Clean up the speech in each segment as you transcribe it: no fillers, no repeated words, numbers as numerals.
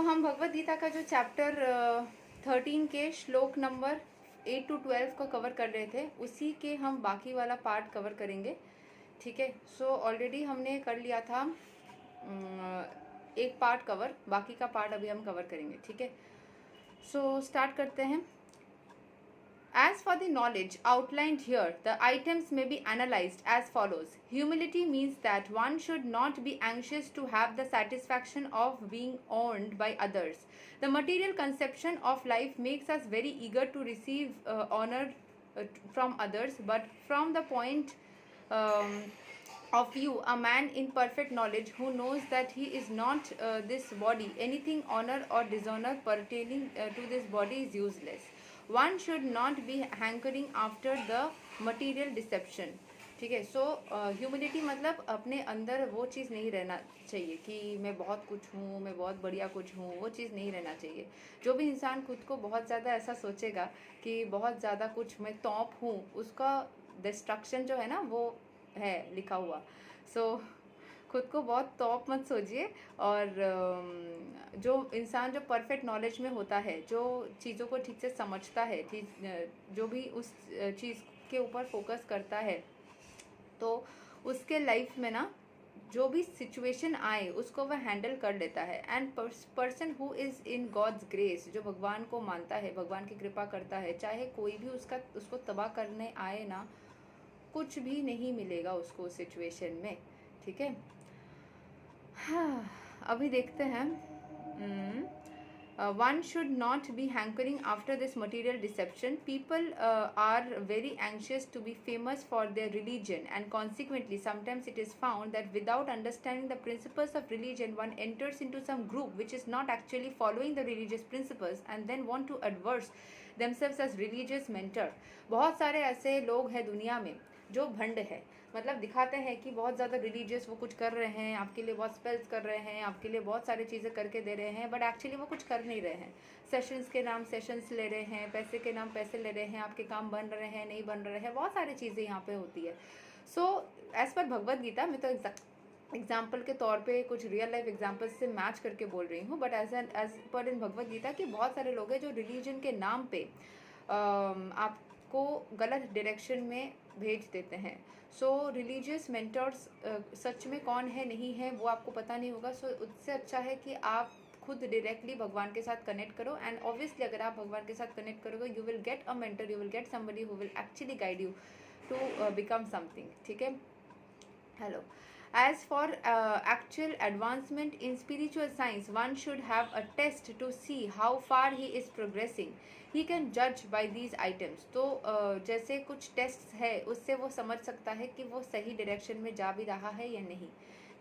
हम भगवत गीता का जो चैप्टर 13 के श्लोक नंबर 8 to 12 को कवर कर रहे थे, उसी के हम बाकी वाला पार्ट कवर करेंगे। ठीक है, सो ऑलरेडी हमने कर लिया था एक पार्ट कवर, बाकी का पार्ट अभी हम कवर करेंगे। ठीक है, सो स्टार्ट करते हैं। As for the knowledge outlined here, the items may be analyzed as follows. Humility means that one should not be anxious to have the satisfaction of being owned by others. The material conception of life makes us very eager to receive honor from others, but from the point of view, a man in perfect knowledge who knows that he is not this body, anything honor or dishonor pertaining to this body is useless. One should not be hankering after the material deception. ठीक है, सो humility मतलब अपने अंदर वो चीज़ नहीं रहना चाहिए कि मैं बहुत कुछ हूँ, मैं बहुत बढ़िया कुछ हूँ, वो चीज़ नहीं रहना चाहिए। जो भी इंसान खुद को बहुत ज़्यादा ऐसा सोचेगा कि बहुत ज़्यादा कुछ मैं टॉप हूँ, उसका डिस्ट्रक्शन जो है ना वो है लिखा हुआ। सो खुद को बहुत टॉप मत सोचिए। और जो इंसान जो परफेक्ट नॉलेज में होता है, जो चीज़ों को ठीक से समझता है, जो भी उस चीज़ के ऊपर फोकस करता है, तो उसके लाइफ में ना जो भी सिचुएशन आए उसको वह हैंडल कर लेता है। And person who is in God's grace, जो भगवान को मानता है, भगवान की कृपा करता है, चाहे कोई भी उसको तबाह करने आए ना, कुछ भी नहीं मिलेगा उसको उस सिचुएशन में। ठीक है, हाँ, अभी देखते हैं। One should not be hankering after this material deception. People are very anxious to be famous for their religion, and consequently sometimes it is found that without understanding the principles of religion, one enters into some group which is not actually following the religious principles and then want to adverse themselves as religious mentor. बहुत सारे ऐसे लोग हैं दुनिया में जो भंड है, मतलब दिखाते हैं कि बहुत ज़्यादा रिलीजियस वो कुछ कर रहे हैं, आपके लिए बहुत स्पेल्स कर रहे हैं, आपके लिए बहुत सारी चीज़ें करके दे रहे हैं, बट एक्चुअली वो कुछ कर नहीं रहे हैं। सेशंस के नाम सेशंस ले रहे हैं, पैसे के नाम पैसे ले रहे हैं, आपके काम बन रहे हैं नहीं बन रहे हैं, बहुत सारी चीज़ें यहाँ पे होती है। So as per Bhagavad Gita, मैं तो एग्जाम्पल के तौर पे कुछ रियल लाइफ एग्जाम्पल्स से मैच करके बोल रही हूँ, बट एज पर इन भगवत गीता कि बहुत सारे लोग हैं जो रिलीजन के नाम पे आपको गलत डायरेक्शन में भेज देते हैं। सो रिलीजियस मेंटर्स सच में कौन है नहीं है वो आपको पता नहीं होगा। सो उससे अच्छा है कि आप खुद डायरेक्टली भगवान के साथ कनेक्ट करो। एंड ऑब्वियसली अगर आप भगवान के साथ कनेक्ट करोगे, you will get a mentor, you will get somebody who will actually guide you to become something. ठीक है, hello. As for actual advancement in spiritual science, one should have a test to see how far he is progressing. He can judge by these items. तो जैसे कुछ test है उससे वो समझ सकता है कि वो सही डायरेक्शन में जा भी रहा है या नहीं।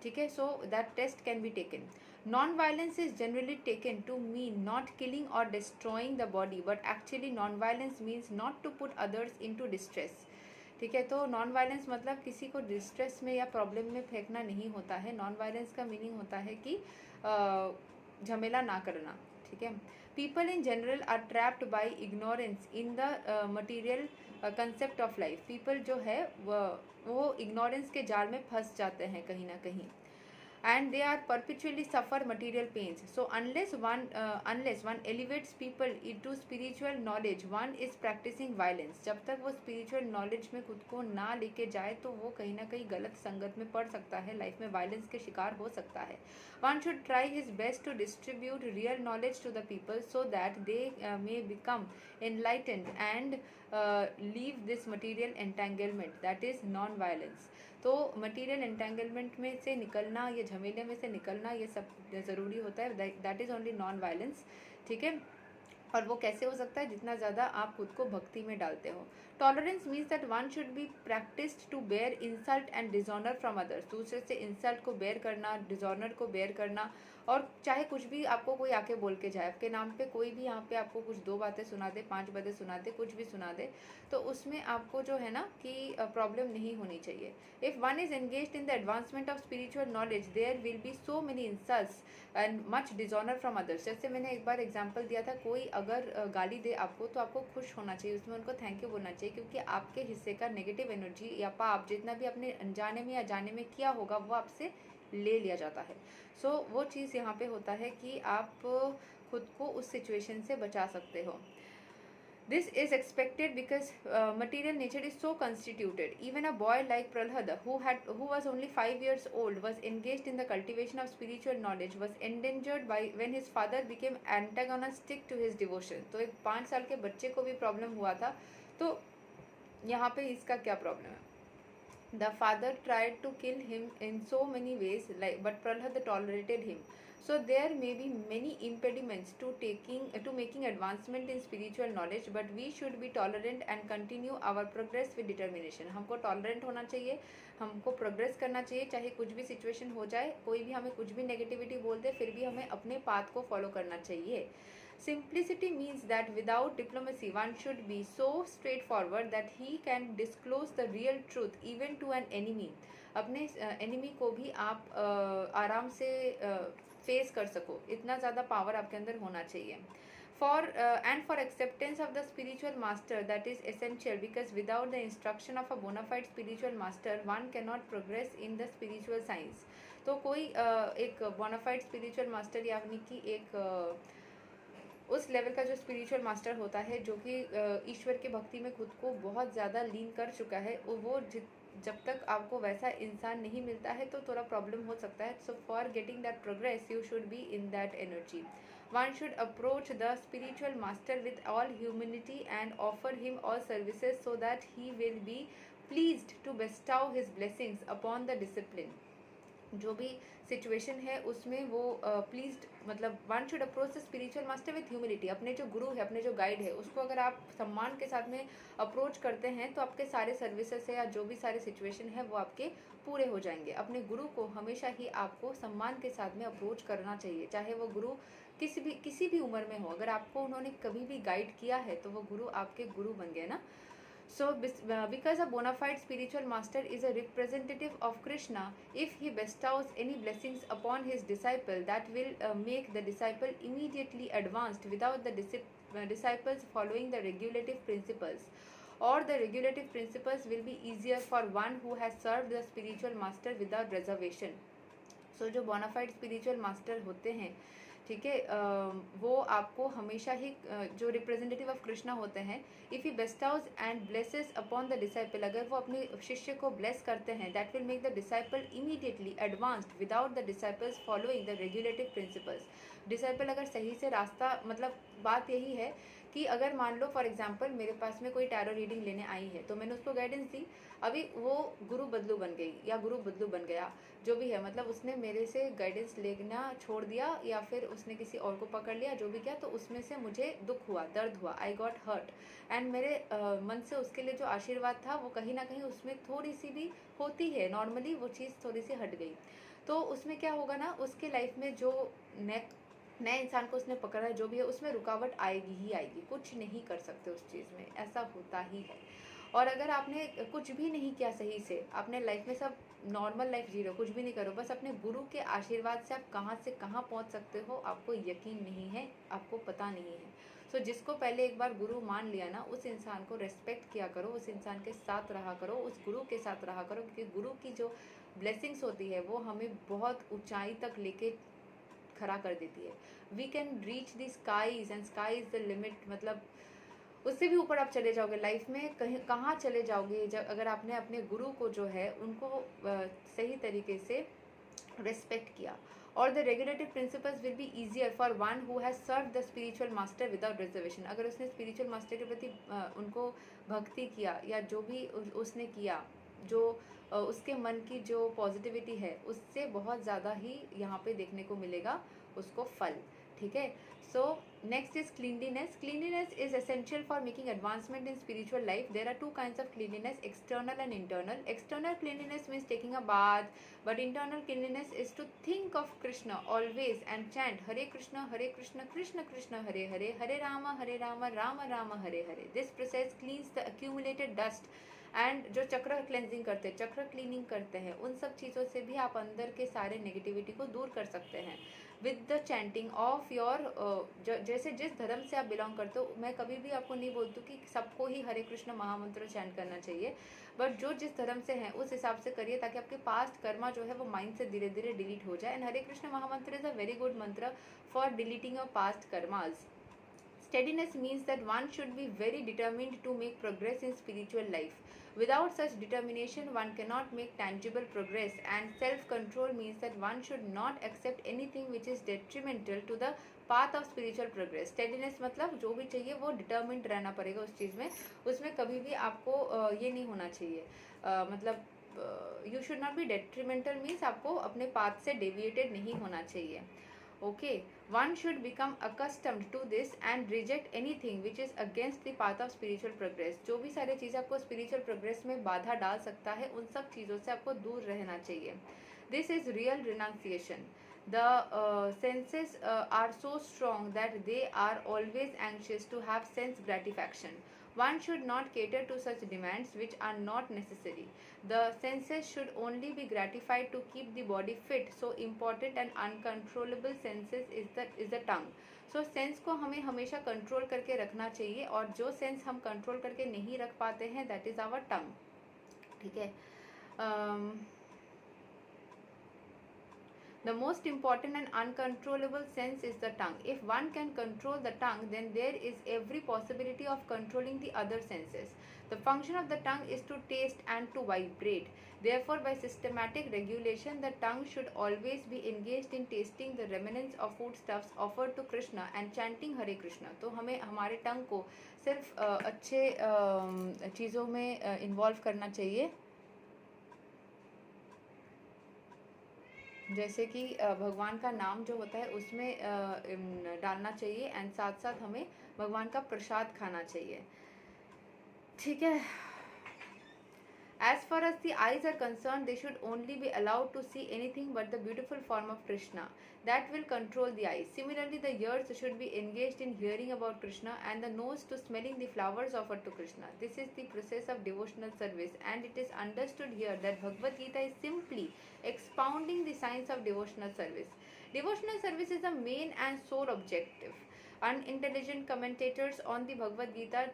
ठीक है, so that test can be taken. Non-violence is generally taken to mean not killing or destroying the body, but actually non-violence means not to put others into distress. ठीक है, तो नॉन वायलेंस मतलब किसी को डिस्ट्रेस में या problem में फेंकना नहीं होता है। नॉन वायलेंस का मीनिंग होता है कि झमेला ना करना। ठीक है, people in general R trapped by ignorance in the material concept of life. People जो है वो इग्नोरेंस के जाल में फंस जाते हैं कहीं ना कहीं, and they are perpetually suffer material pains. So unless one elevates people into spiritual knowledge, one is practicing violence. जब तक वो spiritual knowledge में खुद को ना लेके जाए तो वो कहीं ना कहीं गलत संगत में पड़ सकता है, लाइफ में वायलेंस के शिकार हो सकता है। One should try his best to distribute real knowledge to the people so that they may become enlightened and leave this material entanglement, that is non-violence. तो मटीरियल एंटेंगलमेंट में से निकलना, ये झमेले में से निकलना, ये सब ज़रूरी होता है। That is only non violence. ठीक है, और वो कैसे हो सकता है? जितना ज़्यादा आप खुद को भक्ति में डालते हो। Tolerance means that one should be practised to bear insult and dishonour from others. दूसरे से इंसल्ट को बेयर करना, डिजॉनर को बेयर करना, और चाहे कुछ भी आपको कोई आके बोल के जाए, आपके नाम पे कोई भी यहाँ पे आपको कुछ 2 बातें सुना दे, 5 बातें सुना दे, कुछ भी सुना दे, तो उसमें आपको जो है ना कि प्रॉब्लम नहीं होनी चाहिए। If one is engaged in the advancement of spiritual knowledge, there will be so many insults and much dishonour from others. जैसे मैंने एक बार एग्जाम्पल दिया था, कोई अगर गाली दे आपको तो आपको खुश होना चाहिए, उसमें उनको थैंक यू बोलना चाहिए, क्योंकि आपके हिस्से का नेगेटिव एनर्जी या पाप जितना भी आपने अनजाने में या जाने में किया होगा वो आपसे ले लिया जाता है। सो वो चीज़ यहाँ पे होता है कि आप खुद को उस सिचुएशन से बचा सकते हो। This is expected because material nature is so constituted. Even a boy like Prahlada, who was only 5 years old, was engaged in the cultivation of spiritual knowledge, was endangered by when his father became antagonistic to his devotion. तो एक 5 साल के बच्चे को भी problem हुआ था, तो यहाँ पे इसका क्या प्रॉब्लम है? The father tried to kill him in so many ways, but Prahlad tolerated him. So there may be many impediments to making advancement in spiritual knowledge, but we should be tolerant and continue our progress with determination. हमको tolerant होना चाहिए, हमको progress करना चाहिए, चाहे कुछ भी situation हो जाए, कोई भी हमें कुछ भी negativity बोल दे, फिर भी हमें अपने path को follow करना चाहिए. Simplicity means that without diplomacy, one should be so straightforward that he can disclose the real truth even to an enemy. अपने enemy को भी आप आराम से फेस कर सको, इतना ज़्यादा पावर आपके अंदर होना चाहिए. For acceptance of the spiritual master, that is essential, because without the instruction of a bona fide spiritual master, one cannot progress in the spiritual science. तो कोई एक bona fide spiritual master यानी कि एक उस लेवल का जो spiritual master होता है, जो कि ईश्वर के भक्ति में खुद को बहुत ज़्यादा लीन कर चुका है, वो जब तक आपको वैसा इंसान नहीं मिलता है तो थोड़ा प्रॉब्लम हो सकता है. So for getting that progress you should be in that energy. One should approach the spiritual master with all humility and offer him all services so that he will be pleased to bestow his blessings upon the discipline. जो भी situation है उसमें वो pleased, मतलब one should approach the spiritual master with humility. अपने जो गुरु है, अपने जो गाइड है, उसको अगर आप सम्मान के साथ में अप्रोच करते हैं तो आपके सारे सर्विसेज है या जो भी सारे सिचुएशन है वो आपके पूरे हो जाएंगे. अपने गुरु को हमेशा ही आपको सम्मान के साथ में अप्रोच करना चाहिए, चाहे वो गुरु किसी भी उम्र में हो. अगर आपको उन्होंने कभी भी गाइड किया है तो वो गुरु आपके गुरु बन गए ना. So, because a bona fide spiritual master is a representative of Krishna, if he bestows any blessings upon his disciple, that will make the disciple immediately advanced without the disciples following the regulative principles. Or the regulative principles will be easier for one who has served the spiritual master without reservation. So, जो bona fide spiritual master होते हैं, ठीक है, वो आपको हमेशा ही जो representative of Krishna होते हैं, if he bestows and blesses upon the disciple, अगर वो अपने शिष्य को ब्लेस करते हैं, that will make the disciple immediately advanced without the disciple's following the regulative principles. Disciple अगर सही से रास्ता, मतलब बात यही है कि अगर मान लो फॉर एग्जांपल मेरे पास में कोई टैरो रीडिंग लेने आई है, तो मैंने उसको गाइडेंस दी, अभी वो गुरु बदलू बन गई या गुरु बदलू बन गया, जो भी है, मतलब उसने मेरे से गाइडेंस लेना छोड़ दिया या फिर उसने किसी और को पकड़ लिया, जो भी किया, तो उसमें से मुझे दुख हुआ, दर्द हुआ, आई गॉट हर्ट, एंड मेरे मन से उसके लिए जो आशीर्वाद था वो कहीं ना कहीं उसमें थोड़ी सी भी होती है, नॉर्मली वो चीज़ थोड़ी सी हट गई, तो उसमें क्या होगा ना, उसके लाइफ में जो नए इंसान को उसने पकड़ा है, जो भी है, उसमें रुकावट आएगी ही आएगी, कुछ नहीं कर सकते उस चीज़ में, ऐसा होता ही है. और अगर आपने कुछ भी नहीं किया सही से, आपने लाइफ में सब नॉर्मल लाइफ जी रहे हो, कुछ भी नहीं करो, बस अपने गुरु के आशीर्वाद से आप कहाँ से कहाँ पहुँच सकते हो आपको यकीन नहीं है, आपको पता नहीं है. सो जिसको पहले एक बार गुरु मान लिया ना, उस इंसान को रेस्पेक्ट किया करो, उस इंसान के साथ रहा करो, उस गुरु के साथ रहा करो, क्योंकि गुरु की जो ब्लेसिंग्स होती है वो हमें बहुत ऊंचाई तक लेके खड़ा कर देती है. We can reach the skies and sky is the limit, मतलब उससे भी ऊपर आप चले जाओगे लाइफ में, कहीं कहाँ चले जाओगे जब अगर आपने अपने गुरु को जो है उनको सही तरीके से रेस्पेक्ट किया. और the regulative principles will be easier for one who has serve the spiritual master without reservation. अगर उसने स्पिरिचुअल मास्टर के प्रति उनको भक्ति किया या जो भी उसने किया, जो उसके मन की जो पॉजिटिविटी है, उससे बहुत ज़्यादा ही यहाँ पे देखने को मिलेगा उसको फल. ठीक है. So next is cleanliness. Cleanliness is essential for making advancement in spiritual life. There are two kinds of cleanliness, external and internal. External cleanliness means taking a bath, but internal cleanliness is to think of Krishna always and chant Hare Krishna, Krishna Krishna, Hare Hare, Hare Rama, Rama Rama, Hare Hare. This process cleans the accumulated dust and जो चक्र cleansing करते हैं, चक्र cleaning करते हैं, उन सब चीज़ों से भी आप अंदर के सारे नेगेटिविटी को दूर कर सकते हैं with the chanting of your, जैसे जिस धर्म से आप बिलोंग करते हो। मैं कभी भी आपको नहीं बोलती कि सबको ही हरे कृष्ण महामंत्र चैंट करना चाहिए, बट जो जिस धर्म से हैं उस हिसाब से करिए, ताकि आपके पास्ट कर्मा जो है वो माइंड से धीरे धीरे डिलीट हो जाए। And Hare Krishna mahamantra is a very good mantra for deleting your past karmas. Steadiness means that one should be very determined to make progress in spiritual life. Without such determination, one cannot make tangible progress, and self-control means that one should not accept anything which is detrimental to the path of spiritual progress. Steadiness मतलब जो भी चाहिए वो determined रहना पड़ेगा उस चीज़ में, उसमें कभी भी आपको ये नहीं होना चाहिए, मतलब you should not be detrimental means आपको अपने path से deviated नहीं होना चाहिए. Okay, one should become accustomed to this and reject anything which is against the path of spiritual progress. जो भी सारी चीज़ें आपको spiritual progress में बाधा डाल सकता है, उन सब चीज़ों से आपको दूर रहना चाहिए. This is real renunciation. The senses are so strong that they are always anxious to have sense gratification. One should not cater to such demands which are not necessary. The senses should only be gratified to keep the body fit. So important and uncontrollable senses is the tongue. So sense को हमें हमेशा control करके रखना चाहिए, और जो sense हम control करके नहीं रख पाते हैं दैट इज़ आवर टंग. ठीक है. The most important and uncontrollable sense is the tongue. If one can control the tongue, then there is every possibility of controlling the other senses. The function of the tongue is to taste and to vibrate. Therefore, by systematic regulation, the tongue should always be engaged in tasting the remnants of foodstuffs offered to Krishna and chanting Hare Krishna. तो हमें हमारे टंग को सिर्फ अच्छे चीज़ों में involve करना चाहिए, जैसे कि भगवान का नाम जो होता है उसमें डालना चाहिए, एंड साथ साथ हमें भगवान का प्रसाद खाना चाहिए. ठीक है. As far as the eyes are concerned, they should only be allowed to see anything but the beautiful form of Krishna. That will control the eyes. Similarly, the ears should be engaged in hearing about Krishna, and the nose to smelling the flowers offered to Krishna. This is the process of devotional service, and it is understood here that Bhagavad Gita is simply expounding the science of devotional service. Devotional service is the main and sole objective. Unintelligent commentators on the Bhagavad Gita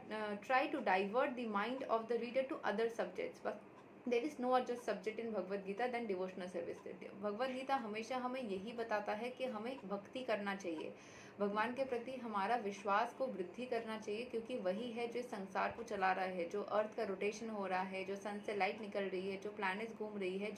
try to divert the mind of the reader to other subjects, but there is no other subject in Bhagavad Gita than devotional service. Bhagavad Gita हमेशा हमें यही बताता है कि हमें भक्ति करना चाहिए, भगवान के प्रति हमारा विश्वास को वृद्धि करना चाहिए, क्योंकि वही है जो संसार को चला रहा है, जो अर्थ का रोटेशन हो रहा है, जो सन से लाइट निकल रही है, जो प्लैनेट्स घूम रही है,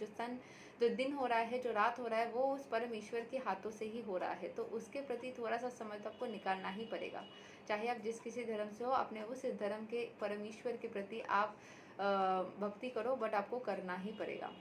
जो दिन हो रहा है, जो रात हो रहा है, वो उस परम ईश्वर के हाथों से ही हो रहा है. तो उसके प्रति थोड़ा सा समय तो आपको निकालना ही पड़ेगा, चाहे आप जिस किसी धर्म से हो, अपने उस धर्म के परम ईश्वर के प्रति आप भक्ति करो, बट आपको करना ही पड़ेगा.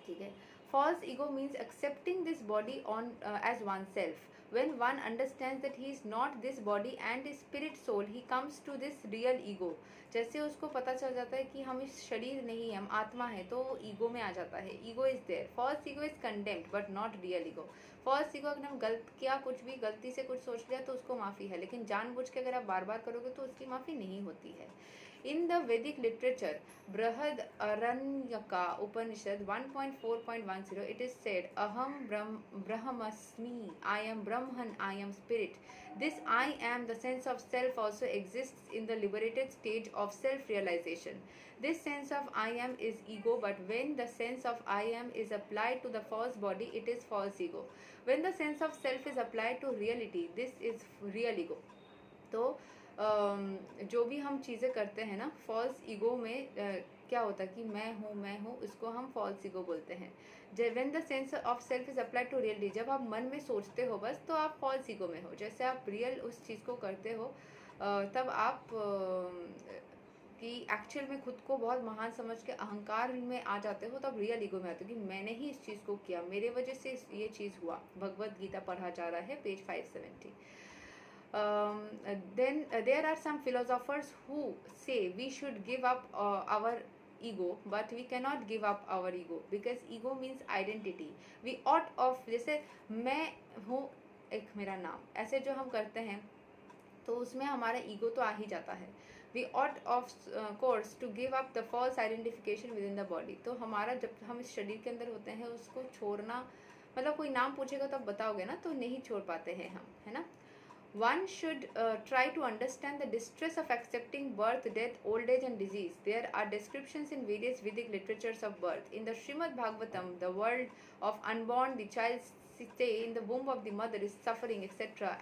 ठीक है. False ego means accepting this body on as oneself. When one understands that he is not this body and is spirit soul, he comes to this real ego. जैसे उसको पता चल जाता है कि हम इस शरीर नहीं है, हम आत्मा है, तो वो ईगो में आ जाता है. Ego is there. False ego is condemned but not real ego. False ego अगर हम गलत किया, कुछ भी गलती से कुछ सोच लिया तो उसको माफ़ी है, लेकिन जानबूझ के अगर आप बार बार करोगे तो उसकी माफ़ी नहीं होती है. In the Vedic literature, Brahad Aranyaka Upanishad 1.4.10, it is said, Aham Brahmasmi, I am Brahman, I am spirit. This I am, the sense of self, also exists in the liberated stage of self-realization. This sense of I am is ego, but when the sense of I am is applied to the false body, it is false ego. When the sense of self is applied to reality, this is real ego. तो जो भी हम चीज़ें करते हैं ना, false ego में क्या होता है कि मैं हूँ, इसको हम फॉल्स ईगो बोलते हैं. When the sense of self is applied to reality, जब आप मन में सोचते हो बस, तो आप फॉल्स ईगो में हो. जैसे आप रियल उस चीज़ को करते हो तब आप कि एक्चुअल में खुद को बहुत महान समझ के अहंकार में आ जाते हो, तब रियल ईगो में आते हो कि मैंने ही इस चीज़ को किया, मेरे वजह से ये चीज़ हुआ. भगवद गीता पढ़ा जा रहा है, page 570. Then there are some philosophers who say we should give up our ego, but we cannot give up our ego because ego means identity. We ought of, जैसे मैं हूँ एक मेरा नाम, ऐसे जो हम करते हैं तो उसमें हमारा ईगो तो आ ही जाता है. We ought of course to give up the false identification with in the body. तो हमारा जब हम इस शरीर के अंदर होते हैं उसको छोड़ना, मतलब कोई नाम पूछेगा तो आप बताओगे ना, तो नहीं छोड़ पाते हैं हम, है ना। One should try to understand the distress of accepting birth, death, old age and disease. There are descriptions in various Vedic literatures of birth. In the Srimad Bhagavatam, the world of unborn, the child's stay in the womb of the mother is suffering, etc.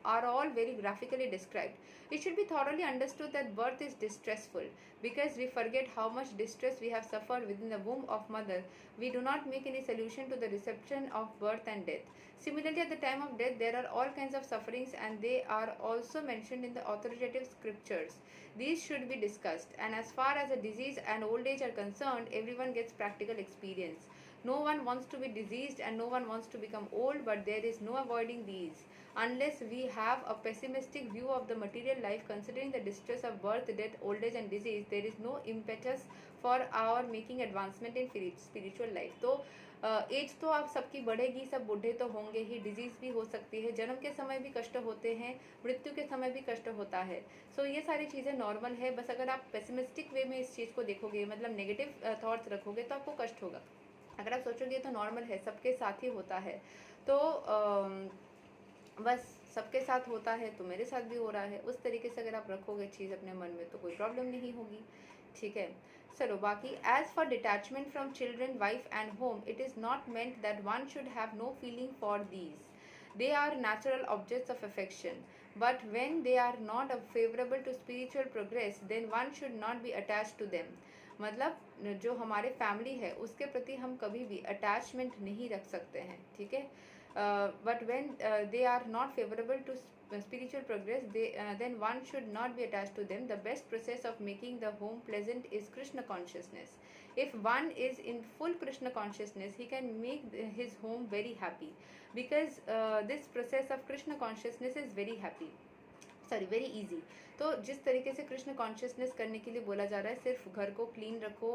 are all very graphically described. It should be thoroughly understood that birth is distressful because we forget how much distress we have suffered within the womb of mother. We do not make any solution to the reception of birth and death. Similarly, at the time of death, there are all kinds of sufferings and they are also mentioned in the authoritative scriptures. These should be discussed, and as far as the disease and old age are concerned, everyone gets practical experience. No one wants to be diseased and no one wants to become old, but there is no avoiding these. Unless we have a pessimistic view of the material life, considering the distress of birth, death, old age and disease, there is no impetus for our making advancement in spiritual life. तो as तो आप सबकी बढ़ेगी, सब बूढ़े तो होंगे ही, disease भी हो सकती है, जन्म के समय भी कष्ट होते हैं, मृत्यु के समय भी कष्ट होता है। सो ये सारी चीज़ें नॉर्मल है। बस अगर आप पेसिमिस्टिक वे में इस चीज़ को देखोगे, मतलब नेगेटिव थॉट्स रखोगे, तो आपको कष्ट होगा। अगर आप सोचोगे तो नॉर्मल है, सबके साथ ही होता है, तो बस सबके साथ होता है तो मेरे साथ भी हो रहा है, उस तरीके से अगर आप रखोगे चीज़ अपने मन में तो कोई प्रॉब्लम नहीं होगी, ठीक है। चलो बाकी, as for detachment from children, wife and home, it is not meant that one should have no feeling for these. They are natural objects of affection, but when they are not favorable to spiritual progress, then one should not be attached to them. मतलब जो हमारे family है उसके प्रति हम कभी भी attachment नहीं रख सकते हैं, ठीक है। But when they are not favourable to spiritual progress, then one should not be attached to them. The best process of making the home pleasant is Krishna consciousness. If one is in full Krishna consciousness, he can make his home very happy, because this process of Krishna consciousness is very very easy. तो जिस तरीके से Krishna consciousness करने के लिए बोला जा रहा है, सिर्फ घर को क्लीन रखो,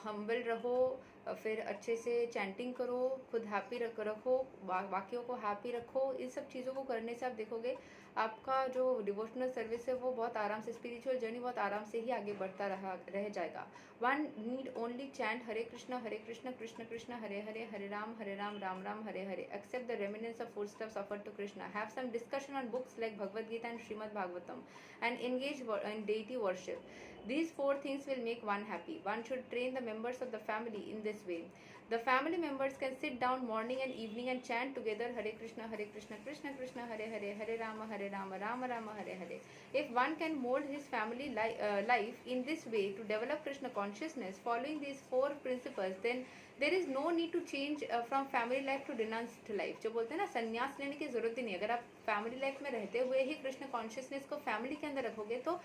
हम्बल रहो, फिर अच्छे से चैंटिंग करो, खुद हैप्पी रखो, बाकियों को हैप्पी रखो, इन सब चीज़ों को करने से आप देखोगे आपका जो डिवोशनल सर्विस है वो बहुत आराम से, स्पिरिचुअल जर्नी बहुत आराम से ही आगे बढ़ता रह जाएगा। One need only chant Hare Krishna Krishna Krishna Hare Hare, Hare Rama Rama Rama Hare Hare, accept the remnants of footsteps offered to Krishna. Have some discussion on books like Bhagavad Gita and Srimad Bhagavatam and engage in deity worship. These four things will make one happy. One should train the members of the family in this way. The family members can sit down morning and evening and chant together Hare Krishna Krishna Krishna Hare Hare, Hare Rama Rama Rama Hare Hare. If one can mold his family life in this way to develop Krishna consciousness following these four principles, then there is no need to change from family life to renounced life. जो बोलते हैं ना, संन्यास लेने की जरूरत ही नहीं। अगर आप फैमिली लाइफ में रहते हुए ही कृष्ण कॉन्शियसनेस को फैमिली के अंदर रखोगे तो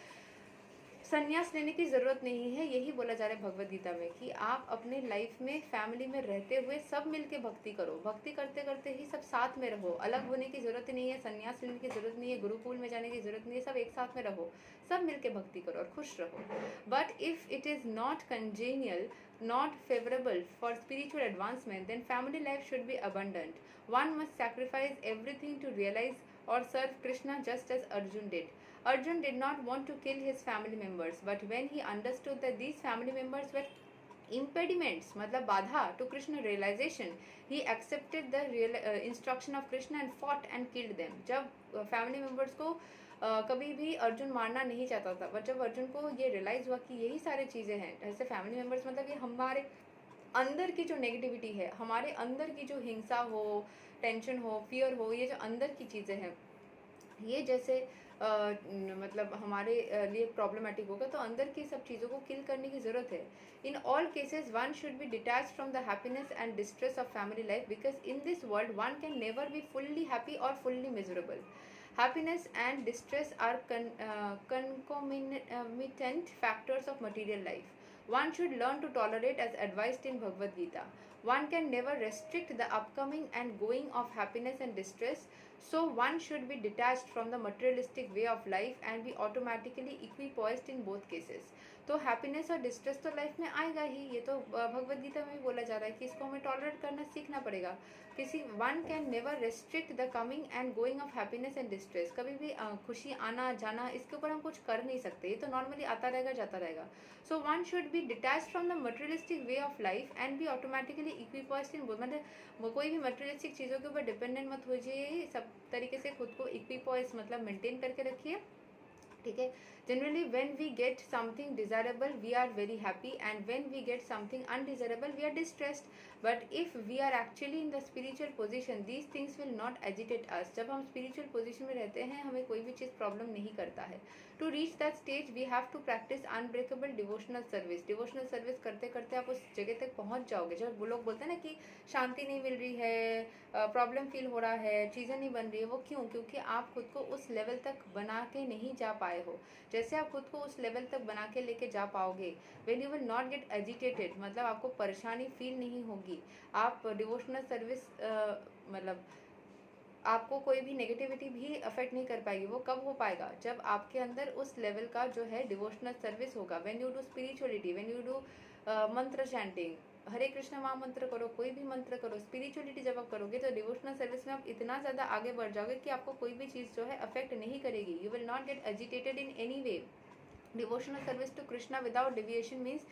संन्यास लेने की ज़रूरत नहीं है। यही बोला जा रहा है भगवद गीता में कि आप अपने लाइफ में फैमिली में रहते हुए सब मिलके भक्ति करो, भक्ति करते करते ही सब साथ में रहो, अलग होने की ज़रूरत नहीं है, संन्यास लेने की ज़रूरत नहीं है, गुरुकुल में जाने की ज़रूरत नहीं है, सब एक साथ में रहो, सब मिलके भक्ति करो और खुश रहो। But if it is not congenial, not favorable for spiritual advancement, then family life should be abundant. One must sacrifice everything to realize or serve Krishna, just as Arjun did. Arjun did not want to kill his family members, but when he understood that these family members were impediments, मतलब बाधा to Krishna realization, he accepted the instruction of Krishna and fought and killed them. जब family members को कभी भी अर्जुन मारना नहीं चाहता था, बट जब अर्जुन को ये रियलाइज़ हुआ कि यही सारी चीज़ें हैं, ऐसे फैमिली मेम्बर्स, मतलब ये हमारे अंदर की जो नेगेटिविटी है, हमारे अंदर की जो हिंसा हो, टेंशन हो, फियर हो, ये जो अंदर की चीज़ें हैं, ये जैसे मतलब हमारे लिए प्रॉब्लमेटिक होगा, तो अंदर की सब चीज़ों को किल करने की ज़रूरत है। In all cases one should be detach from the happiness and distress of family life, because in this world one can never be fully happy और fully miserable. Happiness and distress are concomitant factors of material life. One should learn to tolerate as advised in Bhagavad Gita. One can never restrict the upcoming and going of happiness and distress. So one should be detached from the materialistic way of life and be automatically equipoised in both cases. तो happiness और distress तो life में आएगा ही, ये तो भगवद गीता में भी बोला जा रहा है कि इसको हमें टॉलरेट करना सीखना पड़ेगा. किसी one can never restrict the coming and going of happiness and distress. कभी भी खुशी आना जाना इसके ऊपर हम कुछ कर नहीं सकते, ये तो नॉर्मली आता रहेगा जाता रहेगा. So one should be detached from the materialistic way of life and be automatically equipoised in, मतलब कोई भी मटेरियलिस्टिक चीज़ों के ऊपर डिपेंडेंट मत हो जाइए, सब तरीके से खुद को इक्विपॉइस मतलब मेंटेन करके रखिए. ठीक है. Generally when we get something desirable we are very happy and when we get something undesirable we are distressed. But if we are actually in the spiritual position these things will not agitate us. जब हम spiritual position में रहते हैं हमें कोई भी चीज़ problem नहीं करता है. To reach that stage we have to practise unbreakable devotional service. Devotional service करते करते आप उस जगह तक पहुंच जाओगे. जब वो लोग बोलते हैं ना कि शांति नहीं मिल रही है, प्रॉब्लम फील हो रहा है, चीज़ें नहीं बन रही है, वो क्यों? क्योंकि आप खुद को उस लेवल तक बना के नहीं जा पाए हो. जैसे आप खुद को उस लेवल तक बना के लेके जा पाओगे, when you will not gate agitated, मतलब आपको परेशानी फील नहीं होगी. आप डिवोशनल सर्विस मतलब आपको कोई भी नेगेटिविटी भी अफेक्ट नहीं कर पाएगी. वो कब हो पाएगा? जब आपके अंदर उस लेवल का जो है डिवोशनल सर्विस होगा. When you do spirituality, when you do मंत्र चैंटिंग, हरे कृष्ण महामंत्र करो, कोई भी मंत्र करो, स्पिरिचुअलिटी जब आप करोगे तो डिवोशनल सर्विस में आप इतना ज़्यादा आगे बढ़ जाओगे कि आपको कोई भी चीज़ जो है अफेक्ट नहीं करेगी. You will not gate agitated in any way. Devotional service to Krishna without deviation means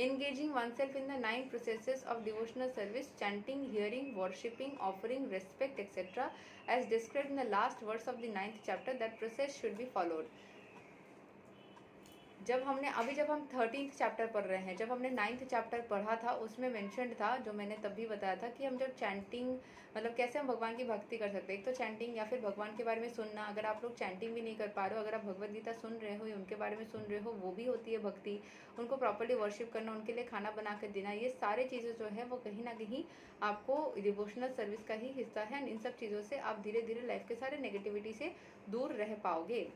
engaging oneself in the 9 processes of devotional service: chanting, hearing, worshipping, offering, respect, etc. as described in the last verse of the 9th chapter. That process should be followed. जब हम 13th chapter पढ़ रहे हैं, जब हमने 9th chapter पढ़ा था उसमें मेंशन्ड था, जो मैंने तब भी बताया था कि हम जब चैंटिंग मतलब कैसे हम भगवान की भक्ति कर सकते हैं. एक तो चैंटिंग या फिर भगवान के बारे में सुनना. अगर आप लोग चैंटिंग भी नहीं कर पा रहे हो, अगर आप भगवद गीता सुन रहे हो या उनके बारे में सुन रहे हो, वो भी होती है भक्ति. उनको प्रॉपर्ली वर्शिप करना, उनके लिए खाना बना कर देना, ये सारी चीज़ें जो है वो कहीं ना कहीं आपको डिवोशनल सर्विस का ही हिस्सा है. इन सब चीज़ों से आप धीरे धीरे लाइफ के सारे नेगेटिविटी से दूर रह पाओगे.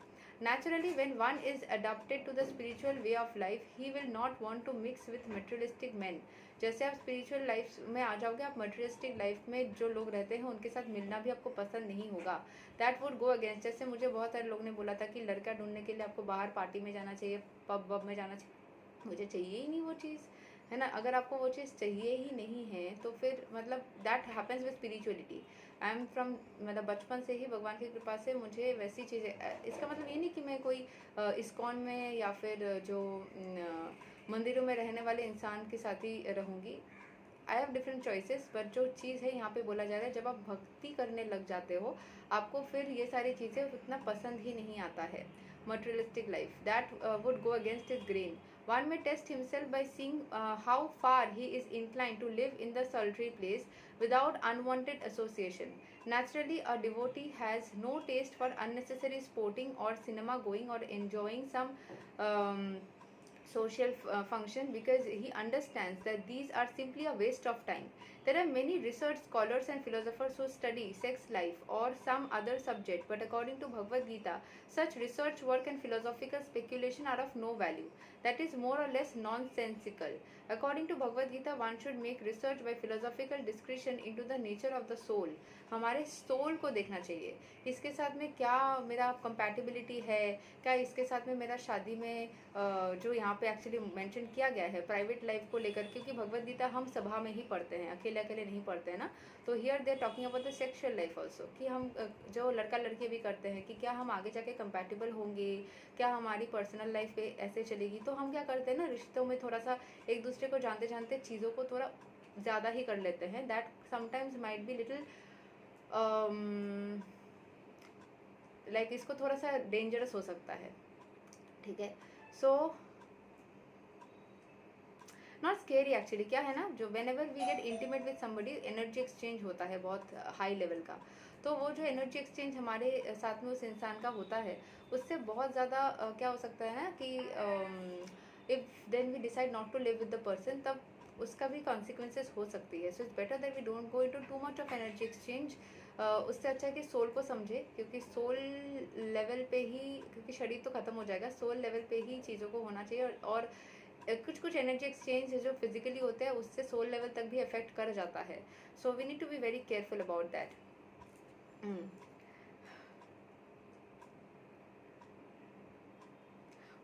Naturally, when one is adapted to the spiritual way of life, he will not want to mix with materialistic men. जैसे आप स्पिरिचुअल लाइफ में आ जाओगे, आप मटेरियलिस्टिक लाइफ में जो लोग रहते हैं उनके साथ मिलना भी आपको पसंद नहीं होगा. That would go against. जैसे मुझे बहुत सारे लोग ने बोला था कि लड़का ढूंढने के लिए आपको बाहर पार्टी में जाना चाहिए, पब में जाना चाहिए. मुझे चाहिए ही नहीं वो चीज़, है ना. अगर आपको वो चीज़ चाहिए ही नहीं है तो फिर मतलब that happens with spirituality. I am from मतलब बचपन से ही भगवान की कृपा से मुझे वैसी चीज़ें, इसका मतलब ये नहीं कि मैं कोई इस्कॉन में या फिर जो मंदिरों में रहने वाले इंसान के साथ ही रहूँगी. I have different choices. But जो चीज़ है यहाँ पे बोला जा रहा है, जब आप भक्ति करने लग जाते हो आपको फिर ये सारी चीज़ें उतना पसंद ही नहीं आता है. materialistic life that would go against his grain. One may test himself by seeing how far he is inclined to live in the solitary place without unwanted association. Naturally, a devotee has no taste for unnecessary sporting or cinema going or enjoying some social function, because he understands that these are simply a waste of time. There are many research scholars and philosophers who study sex life or some other subject, but according to Bhagavad Gita, such research work and philosophical speculation are of no value. That is more or less nonsensical. According to Bhagavad Gita, one should make research by philosophical discretion into the nature of the soul. हमारे soul को देखना चाहिए, इसके साथ में क्या मेरा compatibility है, क्या इसके साथ में मेरा शादी में जो यहाँ पे एक्चुअली मेंशन किया गया है प्राइवेट लाइफ को लेकर, क्योंकि भगवद गीता हम सभा में ही पढ़ते हैं, अकेले अकेले नहीं पढ़ते हैं ना. तो here they talking about the sexual life also, कि हम जो लड़का लड़की भी करते हैं कि क्या हम आगे जाके कंपैटिबल होंगे, क्या हमारी पर्सनल लाइफ पे ऐसे चलेगी. तो हम क्या करते हैं ना, रिश्तों में थोड़ा सा एक दूसरे को जानते जानते चीज़ों को थोड़ा ज़्यादा ही कर लेते हैं. That sometimes might be little like इसको थोड़ा सा डेंजरस हो सकता है. ठीक है. So not scary actually. क्या है ना, जो whenever we get intimate with somebody, energy exchange होता है बहुत हाई लेवल का. तो वो जो एनर्जी एक्सचेंज हमारे साथ में उस इंसान का होता है, उससे बहुत ज़्यादा क्या हो सकता है ना कि if then we decide not to live with the person, तब उसका भी कॉन्सिक्वेंसेस हो सकती है. So it's better that we don't go into too much of energy exchange. उससे अच्छा है कि सोल को समझे, क्योंकि सोल लेवल पे ही, क्योंकि शरीर तो ख़त्म हो जाएगा, सोल लेवल पे ही चीज़ों को होना चाहिए. और कुछ कुछ एनर्जी एक्सचेंज जो फिजिकली होते हैं उससे सोल लेवल तक भी अफेक्ट कर जाता है. So we need to be very careful about that.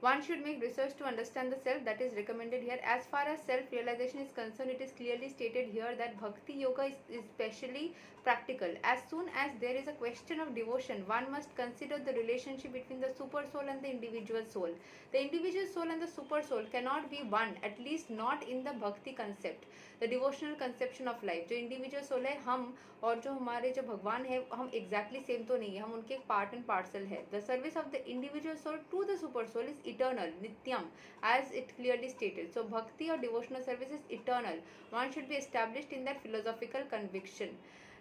One should make research to understand the self, that is recommended here. As far as self-realization is concerned, it is clearly stated here that Bhakti Yoga is especially practical. As soon as there is a question of devotion, one must consider the relationship between the super soul and the individual soul. The individual soul and the super soul cannot be one, at least not in the Bhakti concept, the devotional conception of life. जो individual soul है हम, और जो हमारे जो भगवान है, हम exactly same तो नहीं है, हम उनके एक part and parcel है. The service of the individual soul to the super soul is eternal, nityam, as it clearly stated. So bhakti or devotional service is eternal. One should be established in that philosophical conviction.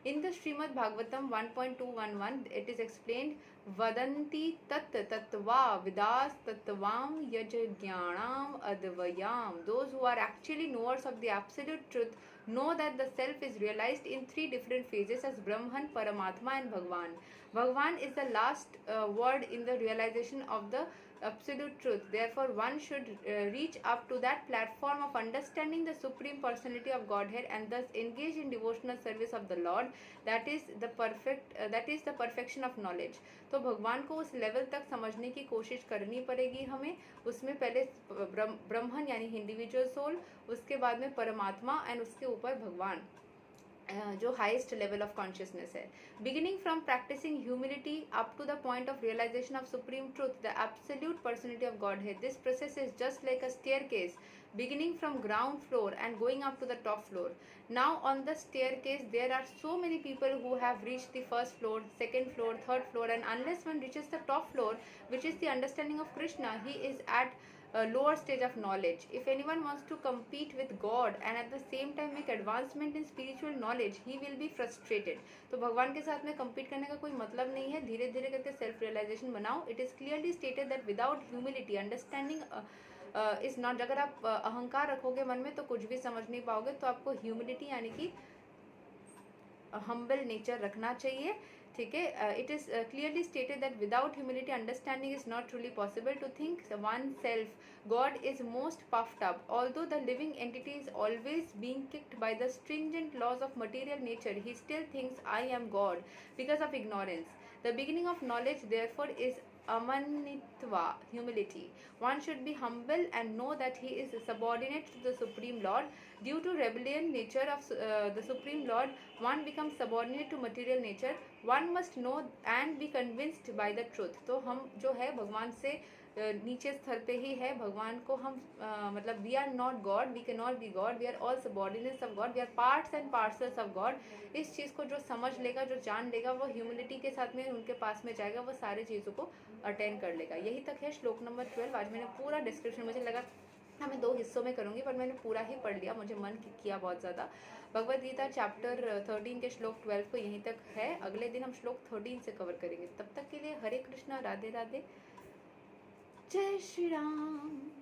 In the Srimad Bhagavatam 1.211, it is explained, Vadanti tat tattva vidas tattvam yajnanam advayam. Those who are actually knowers of the absolute truth know that the self is realized in three different phases as Brahman, Paramatma and Bhagwan. Bhagwan is the last word in the realization of the absolute truth. Therefore, one should reach up to that platform of understanding the Supreme Personality of Godhead and thus engage in devotional service of the Lord. That is the perfection of knowledge. तो भगवान को उस level तक समझने की कोशिश करनी पड़ेगी हमें. उसमें पहले ब्रह्मन यानी इंडिविजुअल सोल, उसके बाद में परमात्मा एंड उसके ऊपर भगवान, जो हाईएस्ट लेवल ऑफ कॉन्शियसनेस है. Beginning from practising humility up to the point of realisation of supreme truth, the absolute personality of God है. This process is just like a staircase beginning from ground floor and going up to the top floor. Now on the staircase there are so many people who have reached the first floor, second floor, third floor, and unless one reaches the top floor, which is the understanding of Krishna, he is at a lower stage of knowledge. If anyone wants to compete with God and at the same time make advancement in spiritual knowledge, he will be frustrated. तो भगवान के साथ में compete करने का कोई मतलब नहीं है. धीरे धीरे करके self realization बनाओ. It is clearly stated that without humility, understanding is not. अगर आप अहंकार रखोगे मन में तो कुछ भी समझ नहीं पाओगे. तो आपको ह्यूमिलिटी यानी कि हम्बल नेचर रखना चाहिए. ठीक है. It is clearly stated that without humility understanding is not truly possible. To think oneself God is most puffed up. Although the living entity is always being kicked by the stringent laws of material nature, he still thinks I am God because of ignorance. The beginning of knowledge therefore is amanitva, humility. One should be humble and know that he is subordinate to the Supreme Lord. Due to rebellion nature of the Supreme Lord, one becomes subordinate to material nature. One must know and be convinced by the truth. तो हम जो है भगवान से नीचे स्तर पे ही है. भगवान को हम मतलब we are not God, we can not be God, we are all subordinates of God, we are parts and parcels of God. इस चीज़ को जो समझ लेगा, जो जान लेगा, वो ह्यूमिलिटी के साथ में उनके पास में जाएगा, वो सारी चीज़ों को अटेंड कर लेगा. यही तक है श्लोक नंबर 12. आज मैंने पूरा डिस्क्रिप्शन, मुझे लगा मैं 2 हिस्सों में करूँगी पर मैंने पूरा ही पढ़ लिया, मुझे मन किया बहुत ज़्यादा. भगवद गीता चैप्टर 13 के श्लोक 12 को यहीं तक है. अगले दिन हम श्लोक 13 से कवर करेंगे. तब तक के लिए हरे कृष्णा, राधे राधे, जय श्री राम.